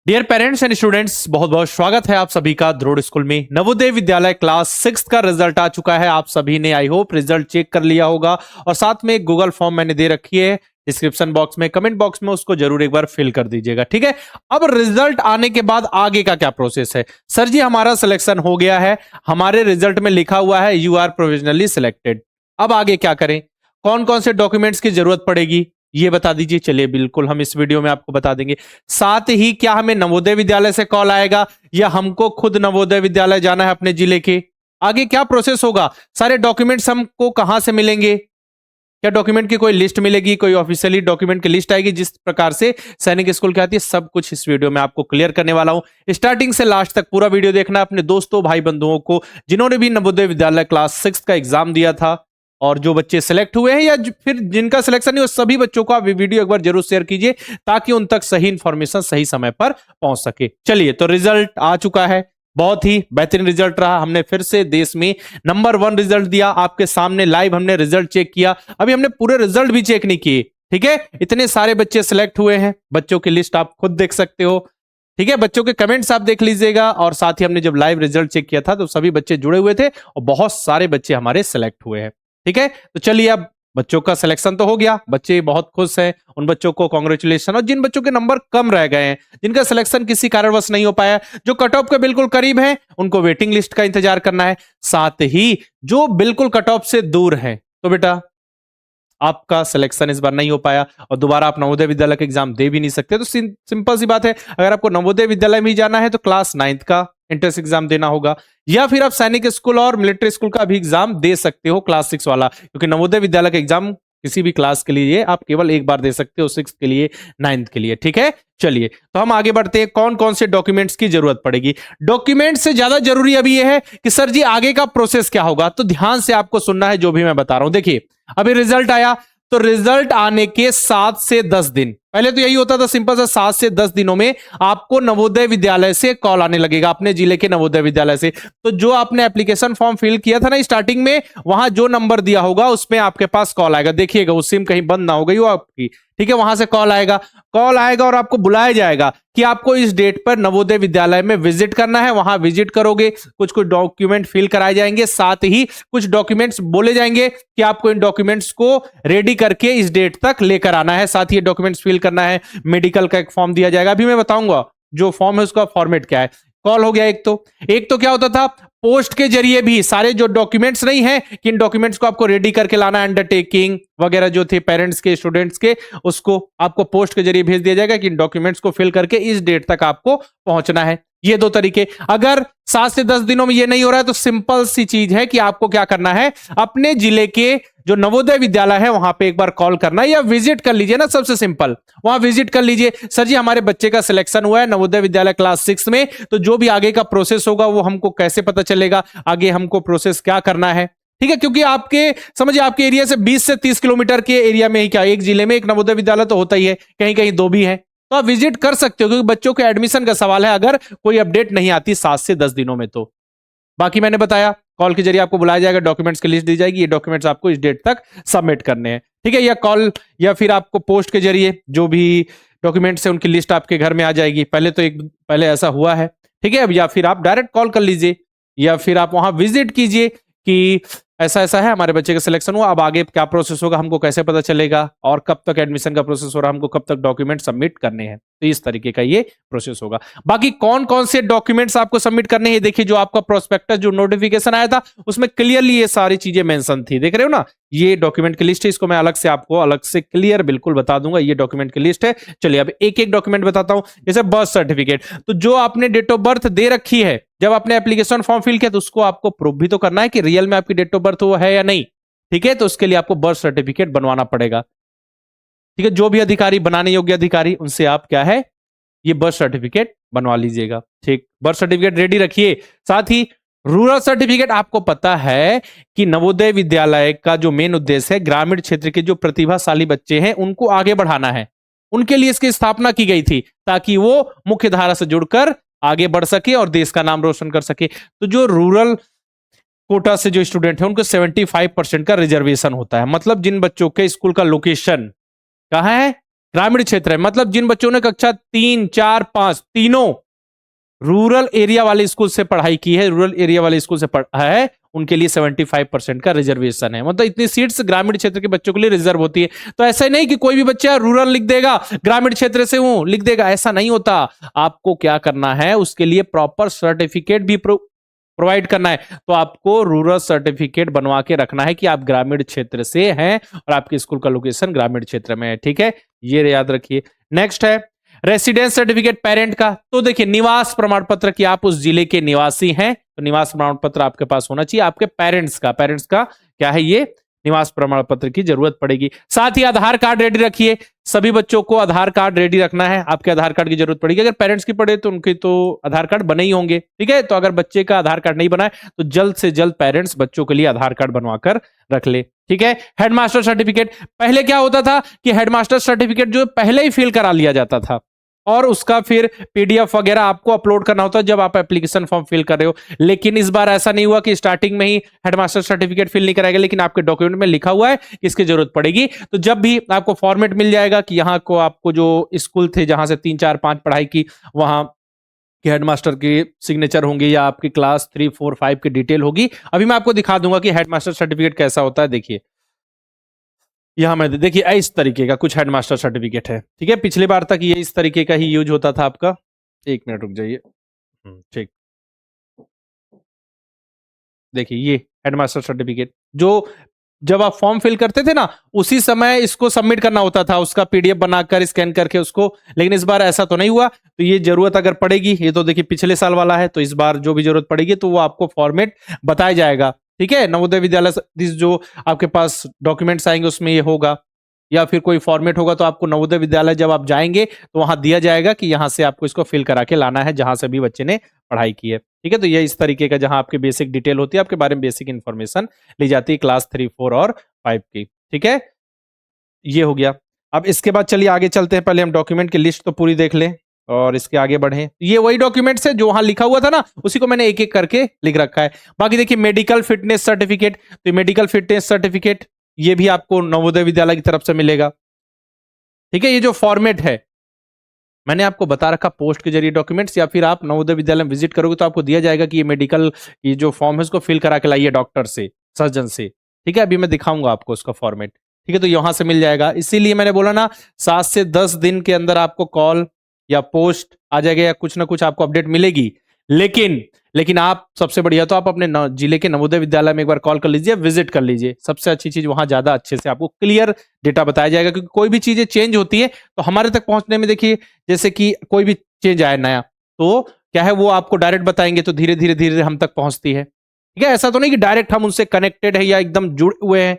Dear parents and students, बहुत बहुत स्वागत है आप सभी का ध्रुव स्कूल में। नवोदय विद्यालय क्लास 6 का रिजल्ट आ चुका है। आप सभी ने आई होप रिजल्ट चेक कर लिया होगा और साथ में एक गूगल फॉर्म मैंने दे रखी है डिस्क्रिप्शन बॉक्स में, कमेंट बॉक्स में, उसको जरूर एक बार फिल कर दीजिएगा। ठीक है, अब रिजल्ट आने के बाद आगे का क्या प्रोसेस है? सर जी हमारा सिलेक्शन हो गया है, हमारे रिजल्ट में लिखा हुआ है यू आर प्रोविजनली सिलेक्टेड। अब आगे क्या करें, कौन कौन से डॉक्यूमेंट्स की जरूरत पड़ेगी ये बता दीजिए। चलिए बिल्कुल हम इस वीडियो में आपको बता देंगे। साथ ही क्या हमें नवोदय विद्यालय से कॉल आएगा या हमको खुद नवोदय विद्यालय जाना है अपने जिले के? आगे क्या प्रोसेस होगा, सारे डॉक्यूमेंट्स हमको कहां से मिलेंगे? क्या डॉक्यूमेंट की कोई लिस्ट मिलेगी, कोई ऑफिशियली डॉक्यूमेंट की लिस्ट आएगी जिस प्रकार से सैनिक स्कूल की आती है? सब कुछ इस वीडियो में आपको क्लियर करने वाला हूं। स्टार्टिंग से लास्ट तक पूरा वीडियो देखना अपने दोस्तों भाई बंधुओं को जिन्होंने भी नवोदय विद्यालय क्लास 6 का एग्जाम दिया था और जो बच्चे सिलेक्ट हुए हैं या फिर जिनका सिलेक्शन नहीं, उस सभी बच्चों को आप वीडियो एक बार जरूर शेयर कीजिए ताकि उन तक सही इंफॉर्मेशन सही समय पर पहुंच सके। चलिए, तो रिजल्ट आ चुका है, बहुत ही बेहतरीन रिजल्ट रहा। हमने फिर से देश में नंबर 1 रिजल्ट दिया, आपके सामने लाइव हमने रिजल्ट चेक किया। अभी हमने पूरे रिजल्ट भी चेक नहीं किए। ठीक है, इतने सारे बच्चे सिलेक्ट हुए हैं, बच्चों की लिस्ट आप खुद देख सकते हो। ठीक है, बच्चों के कमेंट्स आप देख लीजिएगा। और साथ ही हमने जब लाइव रिजल्ट चेक किया था तो सभी बच्चे जुड़े हुए थे और बहुत सारे बच्चे हमारे सिलेक्ट हुए हैं। ठीक है, तो चलिए अब बच्चों का सिलेक्शन तो हो गया, बच्चे बहुत खुश हैं, उन बच्चों को कांग्रेचुलेशन। और जिन बच्चों के नंबर कम रह गए हैं, जिनका सिलेक्शन किसी कारणवश नहीं हो पाया, जो कट ऑफ के बिल्कुल करीब हैं, उनको वेटिंग लिस्ट का इंतजार करना है। साथ ही जो बिल्कुल कट ऑफ से दूर हैं, तो बेटा आपका सिलेक्शन इस बार नहीं हो पाया और दोबारा आप नवोदय विद्यालय का एग्जाम दे भी नहीं सकते। तो सिंपल सी बात है, अगर आपको नवोदय विद्यालय में ही जाना है तो क्लास 9 का एंट्रेंस एग्जाम देना होगा या फिर आप सैनिक स्कूल और मिलिट्री स्कूल का भी एग्जाम दे सकते हो क्लास 6 वाला, क्योंकि नवोदय विद्यालय का एग्जाम किसी भी क्लास के लिए आप केवल एक बार दे सकते हो, 6 के लिए, 9 के लिए। ठीक है, चलिए तो हम आगे बढ़ते हैं। कौन कौन से डॉक्यूमेंट्स की जरूरत पड़ेगी? डॉक्यूमेंट से ज्यादा जरूरी अभी यह है कि सर जी आगे का प्रोसेस क्या होगा, तो ध्यान से आपको सुनना है जो भी मैं बता रहा हूं। देखिए, अभी रिजल्ट आया तो रिजल्ट आने के 7 से 10 दिन पहले तो यही होता था सिंपल सा, 7 से 10 दिनों में आपको नवोदय विद्यालय से कॉल आने लगेगा, अपने जिले के नवोदय विद्यालय से। तो जो आपने एप्लीकेशन फॉर्म फिल किया था ना स्टार्टिंग में, वहां जो नंबर दिया होगा उसमें आपके पास कॉल आएगा। देखिएगा वो सिम कहीं बंद ना हो गई हो आपकी। ठीक है, वहां से कॉल आएगा और आपको बुलाया जाएगा कि आपको इस डेट पर नवोदय विद्यालय में विजिट करना है। वहां विजिट करोगे, कुछ कुछ डॉक्यूमेंट फिल कराए जाएंगे, साथ ही कुछ डॉक्यूमेंट्स बोले जाएंगे कि आपको इन डॉक्यूमेंट्स को रेडी करके इस डेट तक लेकर आना है। साथ ही डॉक्यूमेंट्स फिल करना है, मेडिकल का एक फॉर्म दिया जाएगा। अभी मैं बताऊंगा जो फॉर्म है उसका फॉर्मेट क्या है। कॉल हो गया। एक तो क्या होता था, पोस्ट के जरिए भी सारे जो डॉक्यूमेंट्स नहीं है कि इन डॉक्यूमेंट्स को आपको रेडी करके लाना है, अंडरटेकिंग वगैरह जो थे पेरेंट्स के, स्टूडेंट्स के, उसको आपको पोस्ट के जरिए भेज दिया जाएगा कि इन डॉक्यूमेंट्स को फिल करके इस डेट तक आपको पहुंचना है। ये 2 तरीके। अगर 7 से 10 दिनों में ये नहीं हो रहा है तो सिंपल सी चीज है कि आपको क्या करना है, अपने जिले के जो नवोदय विद्यालय है वहां पे एक बार कॉल करना है या विजिट कर लीजिए ना, सबसे सिंपल वहां विजिट कर लीजिए। सर जी हमारे बच्चे का सिलेक्शन हुआ है नवोदय विद्यालय क्लास 6 में, तो जो भी आगे का प्रोसेस होगा वो हमको कैसे पता चलेगा, आगे हमको प्रोसेस क्या करना है? ठीक है, क्योंकि आपके समझिए आपके एरिया से 20 से 30 किलोमीटर के एरिया में ही क्या एक जिले में एक नवोदय विद्यालय तो होता ही है, कहीं कहीं 2 भी है, तो आप विजिट कर सकते हो क्योंकि बच्चों के एडमिशन का सवाल है अगर कोई अपडेट नहीं आती 7 से 10 दिनों में। तो बाकी मैंने बताया, कॉल के जरिए आपको बुलाया जाएगा, डॉक्यूमेंट्स की लिस्ट दी जाएगी, ये डॉक्यूमेंट्स आपको इस डेट तक सबमिट करने हैं। ठीक है, या कॉल या फिर आपको पोस्ट के जरिए जो भी डॉक्यूमेंट्स है उनकी लिस्ट आपके घर में आ जाएगी। पहले ऐसा हुआ है। ठीक है, अब या फिर आप डायरेक्ट कॉल कर लीजिए या फिर आप वहां विजिट कीजिए कि ऐसा ऐसा है, हमारे बच्चे का सिलेक्शन हुआ, अब आगे क्या प्रोसेस होगा, हमको कैसे पता चलेगा, और कब तक एडमिशन का प्रोसेस हो रहा है, हमको कब तक डॉक्यूमेंट सबमिट करने हैं। तो इस तरीके का ये प्रोसेस होगा। बाकी कौन कौन से डॉक्यूमेंट्स आपको सबमिट करने हैं, देखिए जो आपका प्रोस्पेक्टस जो नोटिफिकेशन आया था उसमें क्लियरली ये सारी चीजें मेंशन थी, देख रहे हो ना, ये डॉक्यूमेंट की लिस्ट है। इसको मैं आपको अलग से क्लियर बिल्कुल बता दूंगा, ये डॉक्यूमेंट की लिस्ट है। चलिए अब एक एक डॉक्यूमेंट बताता हूं। जैसे बर्थ सर्टिफिकेट, तो जो आपने डेट ऑफ बर्थ दे रखी है जब आपने एप्लीकेशन फॉर्म फिल किया तो उसको आपको प्रूफ भी तो करना है कि रियल में आपकी डेट ऑफ बर्थ वो है या नहीं। ठीक है, तो उसके लिए आपको बर्थ सर्टिफिकेट बनवाना पड़ेगा। ठीक है, जो भी अधिकारी, बनाने योग्य अधिकारी, उनसे आप क्या है ये बर्थ सर्टिफिकेट बनवा लीजिएगा। ठीक, बर्थ सर्टिफिकेट रेडी रखिए। साथ ही रूरल सर्टिफिकेट, आपको पता है कि नवोदय विद्यालय का जो मेन उद्देश्य है ग्रामीण क्षेत्र के जो प्रतिभाशाली बच्चे हैं उनको आगे बढ़ाना है, उनके लिए इसकी स्थापना की गई थी ताकि वो मुख्य धारा से जुड़कर आगे बढ़ सके और देश का नाम रोशन कर सके। तो जो रूरल कोटा से जो स्टूडेंट है उनको 75% का रिजर्वेशन होता है, मतलब जिन बच्चों के स्कूल का लोकेशन कहाँ है, ग्रामीण क्षेत्र है, मतलब जिन बच्चों ने कक्षा 3, 4, 5 तीनों रूरल एरिया वाले स्कूल से पढ़ाई की है, रूरल एरिया वाले स्कूल से पढ़ा है, उनके लिए 75% का रिजर्वेशन है। मतलब इतनी सीट्स ग्रामीण क्षेत्र के बच्चों के लिए रिजर्व होती है। तो ऐसा नहीं कि कोई भी बच्चा रूरल लिख देगा, ग्रामीण क्षेत्र से हूं लिख देगा, ऐसा नहीं होता। आपको क्या करना है, उसके लिए प्रॉपर सर्टिफिकेट भी प्रोवाइड करना है। तो आपको रूरल सर्टिफिकेट बनवा के रखना है कि आप ग्रामीण क्षेत्र से हैं और आपके स्कूल का लोकेशन ग्रामीण क्षेत्र में है। ठीक है, ये याद रखिए। नेक्स्ट है रेसिडेंस सर्टिफिकेट पेरेंट का। तो देखिए, निवास प्रमाण पत्र कि आप उस जिले के निवासी हैं, तो निवास प्रमाण पत्र आपके पास होना चाहिए। आपके पेरेंट्स का क्या है, ये निवास प्रमाण पत्र की जरूरत पड़ेगी। साथ ही आधार कार्ड रेडी रखिए, सभी बच्चों को आधार कार्ड रेडी रखना है। आपके आधार कार्ड की जरूरत पड़ेगी। अगर पेरेंट्स की पड़े तो उनके तो आधार कार्ड बने ही होंगे। ठीक है, तो अगर बच्चे का आधार कार्ड नहीं बना है तो जल्द से जल्द पेरेंट्स बच्चों के लिए आधार कार्ड बनवाकर रख ले। ठीक है, हेडमास्टर सर्टिफिकेट। पहले क्या होता था कि हेडमास्टर सर्टिफिकेट जो पहले ही फिल करा लिया जाता था और उसका फिर पीडीएफ वगैरह आपको अपलोड करना होता है जब आप एप्लीकेशन फॉर्म फिल कर रहे हो। लेकिन इस बार ऐसा नहीं हुआ कि स्टार्टिंग में ही हेडमास्टर सर्टिफिकेट फिल नहीं कराएगा, लेकिन आपके डॉक्यूमेंट में लिखा हुआ है कि इसकी जरूरत पड़ेगी। तो जब भी आपको फॉर्मेट मिल जाएगा कि यहाँ को आपको जो स्कूल थे जहां से 3, 4, 5 पढ़ाई की, वहां कि हेडमास्टर की सिग्नेचर होंगे या आपकी क्लास 3, 4, 5 की डिटेल होगी। अभी मैं आपको दिखा दूंगा कि हेडमास्टर सर्टिफिकेट कैसा होता है। देखिए, यहां मैं देखिए इस तरीके का कुछ हेडमास्टर सर्टिफिकेट है। ठीक है, पिछली बार तक ये इस तरीके का ही यूज होता था आपका। 1 मिनट रुक जाइए। ठीक, देखिए ये हेडमास्टर सर्टिफिकेट जो जब आप फॉर्म फिल करते थे ना, उसी समय इसको सबमिट करना होता था, उसका पीडीएफ बनाकर स्कैन करके उसको। लेकिन इस बार ऐसा तो नहीं हुआ, तो ये जरूरत अगर पड़ेगी, ये तो देखिए पिछले साल वाला है, तो इस बार जो भी जरूरत पड़ेगी तो वो आपको फॉर्मेट बताया जाएगा। ठीक है, नवोदय विद्यालय जो आपके पास डॉक्यूमेंट्स आएंगे उसमें ये होगा, या फिर कोई फॉर्मेट होगा तो आपको नवोदय विद्यालय जब आप जाएंगे तो वहां दिया जाएगा कि यहां से आपको इसको फिल करा के लाना है जहां से भी बच्चे ने पढ़ाई की है। ठीक है, तो ये इस तरीके का जहां आपकी बेसिक डिटेल होती है, आपके बारे में बेसिक इन्फॉर्मेशन ली जाती है क्लास 3, 4 और 5 की। ठीक है, ये हो गया। अब इसके बाद चलिए आगे चलते हैं। पहले हम डॉक्यूमेंट की लिस्ट तो पूरी देख लें और इसके आगे बढ़े। ये वही डॉक्यूमेंट्स है जो वहां लिखा हुआ था ना, उसी को मैंने एक एक करके लिख रखा है। बाकी देखिए, मेडिकल फिटनेस सर्टिफिकेट, तो मेडिकल फिटनेस सर्टिफिकेट ये भी आपको नवोदय विद्यालय की तरफ से मिलेगा। ठीक है, ये जो फॉर्मेट है मैंने आपको बता रखा, पोस्ट के जरिए डॉक्यूमेंट्स, या फिर आप नवोदय विद्यालय में विजिट करोगे तो आपको दिया जाएगा कि ये मेडिकल ये जो फॉर्म है उसको फिल करा के लाइए डॉक्टर से, सर्जन से। ठीक है, अभी मैं दिखाऊंगा आपको उसका फॉर्मेट। ठीक है, तो यहां से मिल जाएगा। इसीलिए मैंने बोला ना 7 से 10 दिन के अंदर आपको कॉल या पोस्ट आ जाएगा या कुछ ना कुछ आपको अपडेट मिलेगी। लेकिन लेकिन आप सबसे बढ़िया तो आप अपने जिले के नवोदय विद्यालय में एक बार कॉल कर लीजिए, विजिट कर लीजिए। सबसे अच्छी चीज वहां ज्यादा अच्छे से आपको क्लियर डेटा बताया जाएगा, क्योंकि कोई भी चीजें चेंज होती है तो हमारे तक पहुंचने में देखिए, जैसे कि कोई भी चेंज आया नया तो क्या है वो आपको डायरेक्ट बताएंगे तो धीरे धीरे धीरे हम तक पहुंचती है। ठीक है, ऐसा तो नहीं कि डायरेक्ट हम उनसे कनेक्टेड है या एकदम जुड़े हुए हैं,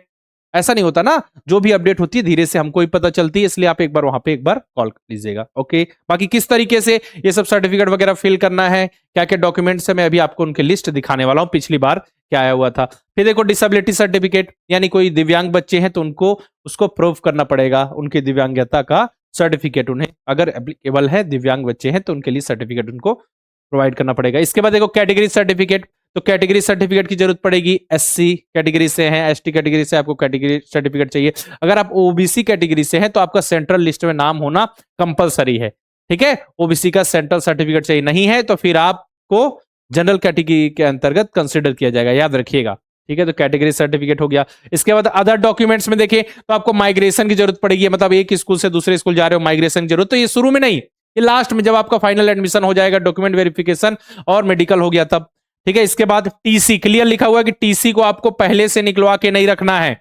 ऐसा नहीं होता ना। जो भी अपडेट होती है धीरे से हमको ही पता चलती है, इसलिए आप एक बार वहां पे एक बार कॉल कर लीजिएगा। ओके, बाकी किस तरीके से ये सब सर्टिफिकेट वगैरह फिल करना है, क्या क्या डॉक्यूमेंट्स है, मैं अभी आपको उनकी लिस्ट दिखाने वाला हूं पिछली बार क्या आया हुआ था। फिर देखो डिसेबिलिटी सर्टिफिकेट, यानी कोई दिव्यांग बच्चे हैं तो उनको उसको प्रूव करना पड़ेगा, उनकी दिव्यांगता का सर्टिफिकेट उन्हें अगर एप्लीकेबल है, दिव्यांग बच्चे हैं तो उनके लिए सर्टिफिकेट उनको प्रोवाइड करना पड़ेगा। इसके बाद देखो कैटेगरी सर्टिफिकेट, तो कैटेगरी सर्टिफिकेट की जरूरत पड़ेगी। एससी कैटेगरी से हैं, एसटी कैटेगरी से आपको कैटेगरी सर्टिफिकेट चाहिए। अगर आप ओबीसी कैटेगरी से हैं तो आपका सेंट्रल लिस्ट में नाम होना कंपलसरी है। ठीक है, ओबीसी का सेंट्रल सर्टिफिकेट चाहिए, नहीं है तो फिर आपको जनरल कैटेगरी के अंतर्गत कंसिडर किया जाएगा, याद रखिएगा। ठीक है, तो कैटेगरी सर्टिफिकेट हो गया। इसके बाद अदर डॉक्यूमेंट्स में देखें तो आपको माइग्रेशन की जरूरत पड़ेगी, मतलब एक स्कूल से दूसरे स्कूल जा रहे हो, माइग्रेशन की जरूरत। तो ये शुरू में नहीं, ये लास्ट में जब आपका फाइनल एडमिशन हो जाएगा, डॉक्यूमेंट वेरिफिकेशन और मेडिकल हो गया तब। ठीक है, इसके बाद टीसी, क्लियर लिखा हुआ है कि टीसी को आपको पहले से निकलवा के नहीं रखना है।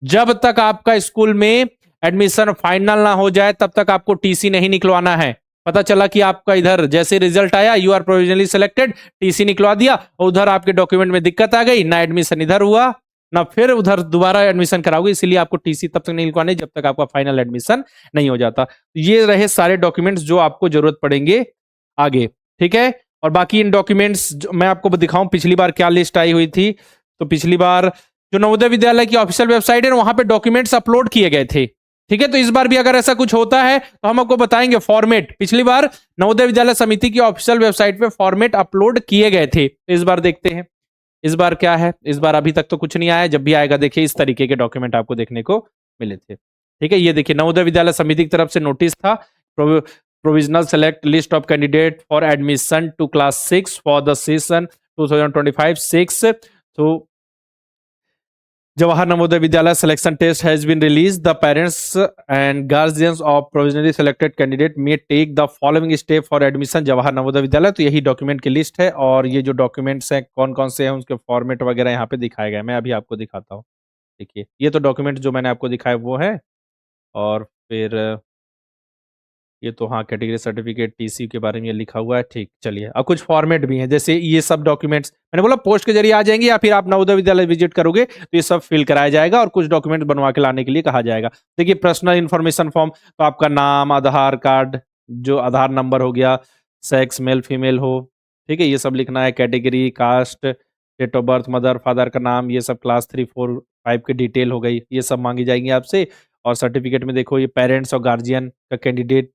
जब तक आपका स्कूल में एडमिशन फाइनल ना हो जाए तब तक आपको टीसी नहीं निकलवाना है। पता चला कि आपका इधर जैसे रिजल्ट आया, you are provisionally selected, TC निकलवा दिया और उधर आपके डॉक्यूमेंट में दिक्कत आ गई, ना एडमिशन इधर हुआ ना फिर उधर दोबारा एडमिशन कराओगे। इसलिए आपको टीसी तब तक नहीं निकलवाने जब तक आपका फाइनल एडमिशन नहीं हो जाता। ये रहे सारे डॉक्यूमेंट्स जो आपको जरूरत पड़ेंगे आगे। ठीक है, और बाकी इन डॉक्यूमेंट्स मैं आपको दिखाऊं पिछली बार क्या लिस्ट आई हुई थी। तो पिछली बार जो नवोदय विद्यालय की ऑफिशियल वेबसाइट है वहां पे डॉक्यूमेंट्स अपलोड किए गए थे। ठीक है, तो इस बार भी अगर ऐसा कुछ होता है तो हम आपको बताएंगे फॉर्मेट। पिछली बार नवोदय विद्यालय समिति की ऑफिशियल वेबसाइट पे फॉर्मेट अपलोड किए गए थे, तो इस बार देखते हैं इस बार क्या है। इस बार अभी तक तो कुछ नहीं आया, जब भी आएगा देखिए इस तरीके के डॉक्यूमेंट आपको देखने को मिले थे। ठीक है, ये देखिए नवोदय विद्यालय समिति की तरफ से नोटिस था, provisional select list of candidate for admission to class 6 for the session 2025-6। तो Jawahar Navodaya Vidyalaya selection test has been released. The parents and guardians of provisionally selected candidate may take the following step for admission Jawahar Navodaya Vidyalaya. तो यही document की list है और ये जो documents हैं कौन कौन से हैं उसके फॉर्मेट वगैरह यहाँ पे दिखाए गए हैं। मैं अभी आपको दिखाता हूँ। देखिए ये तो डॉक्यूमेंट जो मैंने आपको दिखाया वो है, और फिर ये तो हाँ कैटेगरी सर्टिफिकेट टीसी के बारे में ये लिखा हुआ है। ठीक, चलिए अब कुछ फॉर्मेट भी हैं, जैसे ये सब डॉक्यूमेंट्स मैंने बोला पोस्ट के जरिए आ जाएंगे या फिर आप नवोदय विद्यालय विजिट करोगे तो ये सब फिल कराया जाएगा और कुछ डॉक्यूमेंट बनवा के लाने के लिए कहा जाएगा। देखिए पर्सनल इन्फॉर्मेशन फॉर्म, तो आपका नाम, आधार कार्ड, जो आधार नंबर हो गया, सेक्स मेल फीमेल हो, ठीक है, ये सब लिखना है। Category, caste, date of birth, mother father का नाम, ये सब क्लास 3 4 5 की डिटेल हो गई, ये सब मांगी जाएंगी आपसे। और सर्टिफिकेट में देखो ये पेरेंट्स और गार्जियन का कैंडिडेट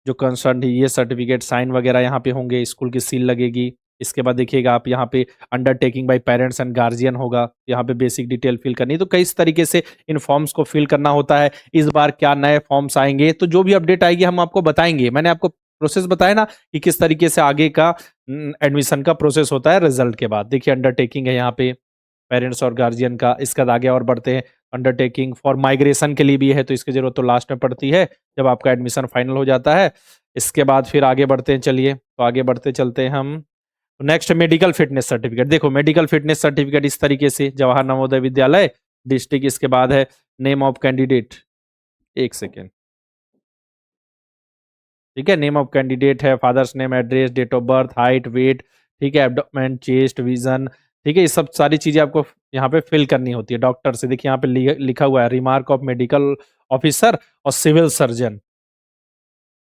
जो कंसर्न है, ये सर्टिफिकेट साइन वगैरह यहाँ पे होंगे, स्कूल की सील लगेगी। इसके बाद देखिएगा आप यहाँ पे undertaking bye parents and guardian होगा, यहाँ पे बेसिक डिटेल फिल करनी है। तो कई तरीके से इन फॉर्म्स को फिल करना होता है। इस बार क्या नए फॉर्म्स आएंगे, तो जो भी अपडेट आएगी हम आपको बताएंगे। मैंने आपको प्रोसेस बताया ना कि किस तरीके से आगे का एडमिशन का प्रोसेस होता है रिजल्ट के बाद। देखिए अंडरटेकिंग है यहाँ पे पेरेंट्स और गार्जियन का। इसके बाद आगे और बढ़ते हैं, अंडरटेकिंग फॉर माइग्रेशन के लिए भी है, तो इसकी जरूरत तो लास्ट में पड़ती है जब आपका एडमिशन फाइनल हो जाता है। इसके बाद फिर आगे बढ़ते हैं, चलिए तो आगे बढ़ते चलते हैं हम। Next medical fitness certificate. देखो मेडिकल फिटनेस सर्टिफिकेट इस तरीके से जवाहर नवोदय विद्यालय डिस्ट्रिक्ट, इसके बाद है नेम ऑफ कैंडिडेट, एक सेकेंड, ठीक है, नेम ऑफ कैंडिडेट है, father's name, address, date of birth, height, weight, ठीक है, एब्डोमेन, चेस्ट, विजन, ठीक है, ये सब सारी चीजें आपको यहाँ पे फिल करनी होती है। डॉक्टर से देखिए यहाँ पे लिखा हुआ है रिमार्क ऑफ मेडिकल ऑफिसर और सिविल सर्जन।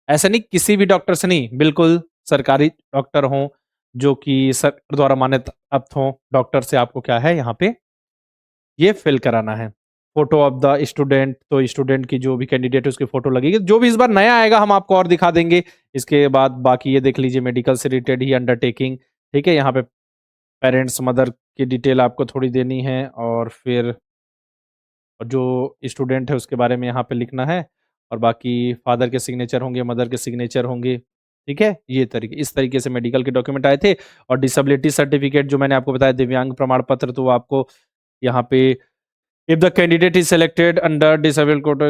ऐसा नहीं किसी भी डॉक्टर से नहीं, बिल्कुल सरकारी डॉक्टर हों जो कि सरकार द्वारा मान्यता प्राप्त हों, डॉक्टर से आपको क्या है यहाँ पे ये फिल कराना है। फोटो ऑफ द स्टूडेंट, तो स्टूडेंट की जो भी कैंडिडेट है उसकी फोटो लगेगी। जो भी इस बार नया आएगा हम आपको और दिखा देंगे। इसके बाद बाकी ये देख लीजिए मेडिकल से रिलेटेड ही अंडरटेकिंग, ठीक है, यहाँ पे पेरेंट्स मदर की डिटेल आपको थोड़ी देनी है, और फिर जो स्टूडेंट है उसके बारे में यहाँ पे लिखना है, और बाकी फादर के सिग्नेचर होंगे, मदर के सिग्नेचर होंगे, ठीक है। ये तरीके इस तरीके से मेडिकल के डॉक्यूमेंट आए थे। और डिसेबिलिटी सर्टिफिकेट जो मैंने आपको बताया, दिव्यांग प्रमाण पत्र, तो वो आपको यहाँ पे if the candidate is selected under disabled quota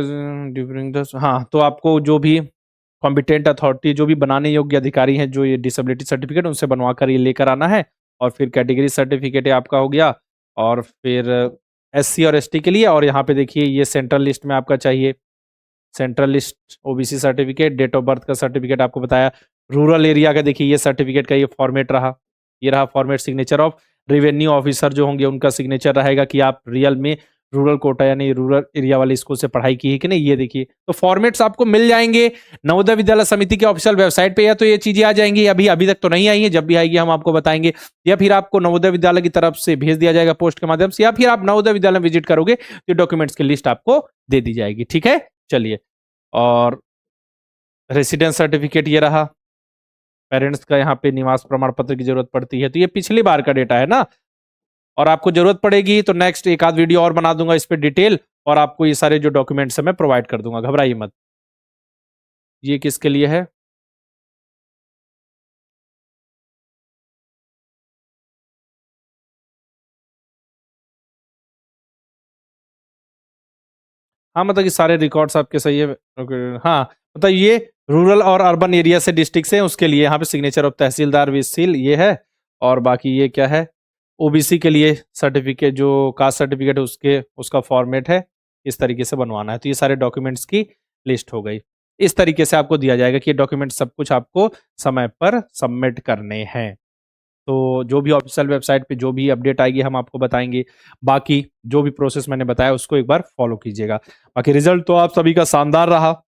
during the, हाँ, तो आपको जो भी कॉम्पिटेंट अथॉरिटी, जो भी बनाने योग्य अधिकारी हैं जो ये डिसेबिलिटी सर्टिफिकेट, उनसे बनवा कर ये लेकर आना है। और फिर कैटेगरी सर्टिफिकेट आपका हो गया, और फिर एससी और एसटी के लिए, और यहाँ पे देखिए ये सेंट्रल लिस्ट में आपका चाहिए, central list OBC certificate, date of birth का सर्टिफिकेट आपको बताया। रूरल एरिया का देखिए ये सर्टिफिकेट का ये फॉर्मेट रहा, ये रहा format. Signature of revenue officer जो होंगे उनका सिग्नेचर रहेगा कि आप रियल में रूरल कोटा यानी रूरल एरिया वाले स्कूल से पढ़ाई की है कि नहीं, ये देखिए। तो फॉर्मेट्स आपको मिल जाएंगे नवोदय विद्यालय समिति के ऑफिशियल वेबसाइट पे, या तो ये चीजें आ जाएंगी, अभी तक तो नहीं आई है, जब भी आएगी हम आपको बताएंगे, या फिर आपको नवोदय विद्यालय की तरफ से भेज दिया जाएगा पोस्ट के माध्यम से, या फिर आप नवोदय विद्यालय विजिट करोगे तो डॉक्यूमेंट्स की लिस्ट आपको दे दी जाएगी, ठीक है। चलिए, और रेसिडेंस सर्टिफिकेट ये रहा, पेरेंट्स का यहाँ पे निवास प्रमाण पत्र की जरूरत पड़ती है, तो ये पिछली बार का डेटा है ना, और आपको जरूरत पड़ेगी तो नेक्स्ट एक आध वीडियो और बना दूंगा इस पे डिटेल, और आपको ये सारे जो डॉक्यूमेंट्स है मैं प्रोवाइड कर दूंगा, घबराइए मत। ये किसके लिए है, हाँ मतलब कि सारे रिकॉर्ड्स आपके सही है। हाँ मतलब ये रूरल और अर्बन एरिया से डिस्ट्रिक्ट से उसके लिए यहाँ पे signature of tehsildar with seal ये है। और बाकी ये क्या है, ओबीसी के लिए सर्टिफिकेट, जो कास्ट सर्टिफिकेट है उसके उसका फॉर्मेट है, इस तरीके से बनवाना है। तो ये सारे डॉक्यूमेंट्स की लिस्ट हो गई। इस तरीके से आपको दिया जाएगा कि ये डॉक्यूमेंट सब कुछ आपको समय पर सबमिट करने हैं। तो जो भी ऑफिशियल वेबसाइट पे जो भी अपडेट आएगी हम आपको बताएंगे। बाकी जो भी प्रोसेस मैंने बताया उसको एक बार फॉलो कीजिएगा। बाकी रिजल्ट तो आप सभी का शानदार रहा,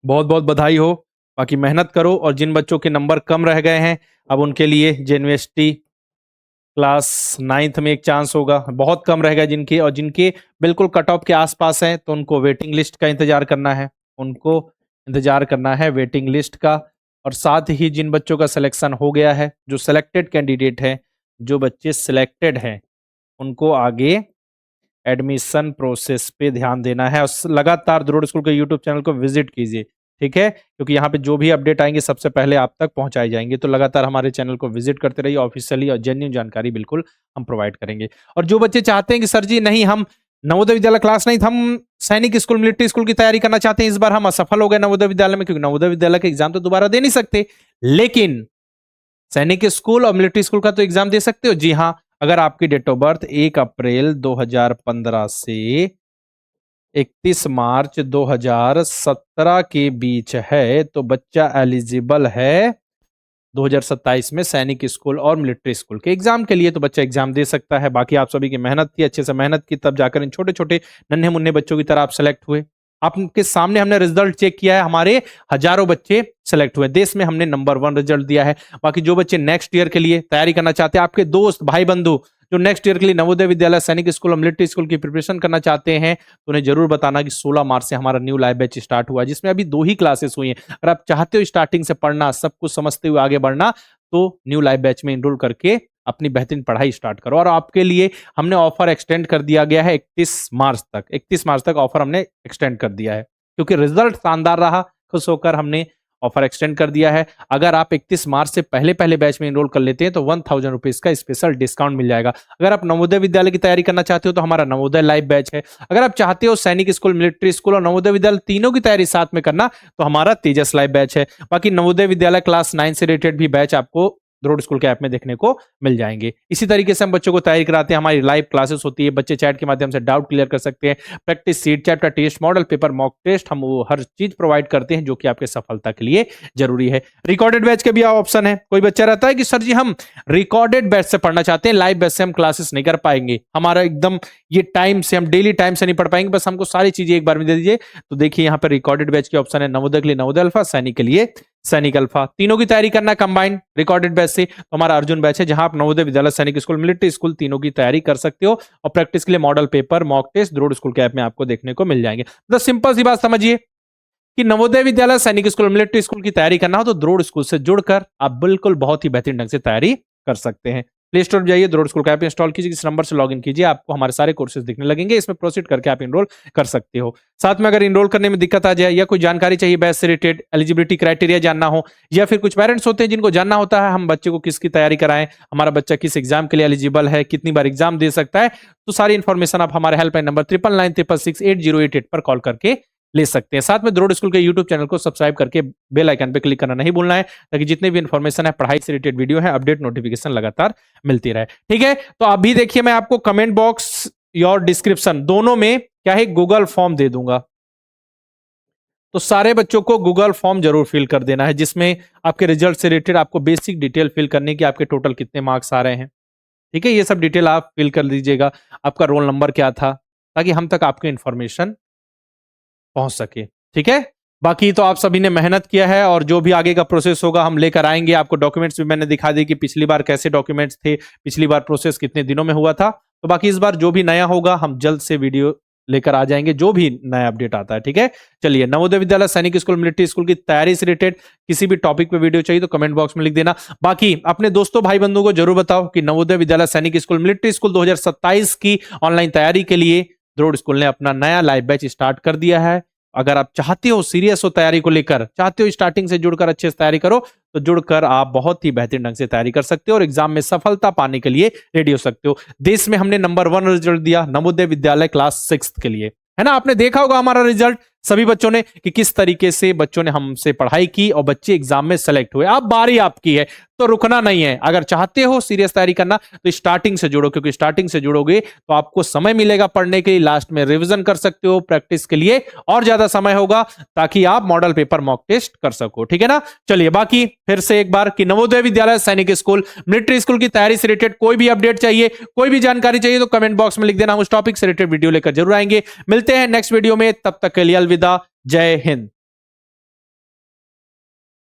बहुत बहुत बधाई हो। बाकी मेहनत करो, और जिन बच्चों के नंबर कम रह गए हैं अब उनके लिए जेएनवीएसटी क्लास 9th में एक चांस होगा। बहुत कम रह गए जिनके, और जिनके बिल्कुल कट ऑफ के आसपास हैं तो उनको वेटिंग लिस्ट का इंतजार करना है, उनको इंतजार करना है वेटिंग लिस्ट का। और साथ ही जिन बच्चों का सिलेक्शन हो गया है, जो सिलेक्टेड कैंडिडेट हैं, जो बच्चे सिलेक्टेड हैं, उनको आगे एडमिशन प्रोसेस पे ध्यान देना है और लगातार द्रोड़ स्कूल के यूट्यूब चैनल को विजिट कीजिए, ठीक है, क्योंकि यहाँ पे जो भी अपडेट आएंगे सबसे पहले आप तक पहुंचाई जाएंगे। तो लगातार हमारे चैनल को विजिट करते रहिए, ऑफिशियली और जेन्युइन जानकारी बिल्कुल हम प्रोवाइड करेंगे। और जो बच्चे चाहते हैं कि सर जी नहीं, हम नवोदय विद्यालय क्लास नहीं, हम सैनिक स्कूल मिलिट्री स्कूल की तैयारी करना चाहते हैं, इस बार हम असफल हो गए नवोदय विद्यालय में, क्योंकि नवोदय विद्यालय के एग्जाम तो दोबारा दे नहीं सकते, लेकिन सैनिक स्कूल और मिलिट्री स्कूल का तो एग्जाम दे सकते हो। जी हाँ, अगर आपकी डेट ऑफ बर्थ 1 अप्रैल 2015 से 31 मार्च 2017 के बीच है तो बच्चा एलिजिबल है 2027 में सैनिक स्कूल और मिलिट्री स्कूल के एग्जाम के लिए, तो बच्चा एग्जाम दे सकता है। बाकी आप सभी की मेहनत थी, अच्छे से मेहनत की, तब जाकर इन छोटे छोटे नन्हे मुन्ने बच्चों की तरह आप सेलेक्ट हुए। आपके सामने हमने रिजल्ट चेक किया है, हमारे हजारों बच्चे सेलेक्ट हुए, देश में हमने नंबर 1 रिजल्ट दिया है। बाकी जो बच्चे नेक्स्ट ईयर के लिए तैयारी करना चाहते हैं, आपके दोस्त भाई बंधु जो नेक्स्ट ईयर के लिए नवोदय विद्यालय सैनिक स्कूल और मिलिट्री स्कूल की प्रिपरेशन करना चाहते हैं, तो उन्हें जरूर बताना कि 16 मार्च से हमारा न्यू लाइव बैच स्टार्ट हुआ है, जिसमें अभी 2 ही क्लासेस हुई हैं। अगर आप चाहते हो स्टार्टिंग से पढ़ना, सब कुछ समझते हुए आगे बढ़ना, तो न्यू लाइव बैच में एनरोल करके अपनी बेहतरीन पढ़ाई स्टार्ट करो। और आपके लिए हमने ऑफर एक्सटेंड कर दिया गया है 31 मार्च तक। 31 मार्च तक ऑफर हमने एक्सटेंड कर दिया है, क्योंकि रिजल्ट शानदार रहा, खुश होकर हमने ऑफर एक्सटेंड कर दिया है। अगर आप 31 मार्च से पहले पहले बैच में एनरोल कर लेते हैं तो 1000 रुपीज का स्पेशल डिस्काउंट मिल जाएगा। अगर आप नवोदय विद्यालय की तैयारी करना चाहते हो तो हमारा नवोदय लाइव बैच है। अगर आप चाहते हो सैनिक स्कूल, मिलिट्री स्कूल और नवोदय विद्यालय तीनों की तैयारी साथ में करना, तो हमारा तेजस लाइव बैच है। बाकी नवोदय विद्यालय क्लास 9 से रिलेटेड भी बैच आपको द्रोड़ स्कूल के ऐप में देखने को मिल जाएंगे। इसी तरीके से हम बच्चों को तैयारी कराते हैं, हमारी लाइव क्लासेस होती है, बच्चे चैट के माध्यम से डाउट क्लियर कर सकते हैं, practice sheet, chapter test, model paper, mock test, हम वो हर चीज प्रोवाइड करते हैं जो कि आपके सफलता के लिए जरूरी है। रिकॉर्डेड बैच के भी ऑप्शन है। कोई बच्चा रहता है कि सर जी हम रिकॉर्डेड बैच से पढ़ना चाहते हैं, लाइव बैच से हम क्लासेस नहीं कर पाएंगे, हमारा एकदम ये टाइम से, हम डेली टाइम से नहीं पढ़ पाएंगे, बस हमको सारी चीजें एक बार में दे दीजिए, तो देखिए यहाँ पर रिकॉर्डेड बैच के ऑप्शन है। नवोदय के लिए नवोदय अल्फा, सैनिक के लिए सैनिक अल्फा, तीनों की तैयारी करना कंबाइंड रिकॉर्डेड बैच से, तो हमारा अर्जुन बैच है, जहां आप नवोदय विद्यालय, सैनिक स्कूल, मिलिट्री स्कूल तीनों की तैयारी कर सकते हो। और प्रैक्टिस के लिए मॉडल पेपर, मॉक टेस्ट द्रोड़ स्कूल के ऐप में आपको देखने को मिल जाएंगे। तो सिंपल सी बात समझिए कि नवोदय विद्यालय, सैनिक स्कूल, मिलिट्री स्कूल की तैयारी करना हो तो द्रोड़ स्कूल से जुड़कर आप बिल्कुल बहुत ही बेहतरीन ढंग से तैयारी कर सकते हैं। प्ले स्टोर पर जाइए, द्रोड़ स्कूल का ऐप इंस्टॉल कीजिए, इस नंबर से लॉगिन कीजिए, आपको हमारे सारे कोर्सेज दिखने लगेंगे, इसमें प्रोसीड करके आप एनरोल कर सकते हो। साथ में अगर एनरोल करने में दिक्कत आ जाए या कोई जानकारी चाहिए बैच से रिलेटेड, एलिजिबिलिटी क्राइटेरिया जानना हो, या फिर कुछ पेरेंट्स होते हैं जिनको जानना होता है हम बच्चे को किसकी तैयारी कराएं, हमारा बच्चा किस एग्जाम के लिए एलिजिबल है, कितनी बार एग्जाम दे सकता है, तो सारी इंफॉर्मेशन आप हमारे हेल्पलाइन नंबर 9996668088 पर कॉल करके ले सकते हैं। साथ में द्रोड़ स्कूल के यूट्यूब चैनल को सब्सक्राइब करके बेल आइकन पे क्लिक करना नहीं भूलना है, ताकि जितने भी इंफॉर्मेशन है, पढ़ाई से रिलेटेड वीडियो है, अपडेट नोटिफिकेशन लगातार मिलती रहे। ठीक है, तो अभी देखिए मैं आपको कमेंट बॉक्स और डिस्क्रिप्शन दोनों में क्या है गूगल फॉर्म दे दूंगा, तो सारे बच्चों को गूगल फॉर्म जरूर फिल कर देना है, जिसमें आपके रिजल्ट से रिलेटेड आपको बेसिक डिटेल फिल करने की, आपके टोटल कितने मार्क्स आ रहे हैं, ठीक है, ये सब डिटेल आप फिल कर दीजिएगा, आपका रोल नंबर क्या था, ताकि हम तक आपकी इंफॉर्मेशन पहुंच सके। ठीक है, बाकी तो आप सभी ने मेहनत किया है और जो भी आगे का प्रोसेस होगा हम लेकर आएंगे। आपको डॉक्यूमेंट्स भी मैंने दिखा दी कि पिछली बार कैसे डॉक्यूमेंट्स थे, पिछली बार प्रोसेस कितने दिनों में हुआ था, तो बाकी इस बार जो भी नया होगा हम जल्द से वीडियो लेकर आ जाएंगे, जो भी नया अपडेट आता है। ठीक है, चलिए, नवोदय विद्यालय, सैनिक स्कूल, मिलिट्री स्कूल की तैयारी से रिलेटेड किसी भी टॉपिक पे वीडियो चाहिए तो कमेंट बॉक्स में लिख देना। बाकी अपने दोस्तों भाई बंधुओं को जरूर बताओ कि नवोदय विद्यालय, सैनिक स्कूल, मिलिट्री स्कूल 2027 की ऑनलाइन तैयारी के लिए द्रोड़ स्कूल ने अपना नया लाइव बैच स्टार्ट कर दिया है। अगर आप चाहते हो, सीरियस हो तैयारी को लेकर, चाहते हो स्टार्टिंग से जुड़कर अच्छे से तैयारी करो, तो जुड़कर आप बहुत ही बेहतरीन ढंग से तैयारी कर सकते हो और एग्जाम में सफलता पाने के लिए रेडी हो सकते हो। देश में हमने नंबर 1 रिजल्ट दिया नवोदय विद्यालय क्लास 6 के लिए, है ना, आपने देखा होगा हमारा रिजल्ट सभी बच्चों ने कि किस तरीके से बच्चों ने हमसे पढ़ाई की और बच्चे एग्जाम में सेलेक्ट हुए। अब बारी आपकी है, तो रुकना नहीं है। अगर चाहते हो सीरियस तैयारी करना तो स्टार्टिंग से जुड़ो, क्योंकि स्टार्टिंग से जुड़ोगे तो आपको समय मिलेगा पढ़ने के लिए, लास्ट में रिवीजन कर सकते हो, प्रैक्टिस के लिए और ज्यादा समय होगा, ताकि आप मॉडल पेपर, मॉक टेस्ट कर सको। ठीक है ना, चलिए, बाकी फिर से एक बार कि नवोदय विद्यालय, सैनिक स्कूल, मिलिट्री स्कूल की तैयारी से रिलेटेड कोई भी अपडेट चाहिए, कोई भी जानकारी चाहिए तो कमेंट बॉक्स में लिख देना, उस टॉपिक से रिलेटेड वीडियो लेकर जरूर आएंगे। मिलते हैं नेक्स्ट वीडियो में, तब तक के लिए अलविदा, जय हिंद।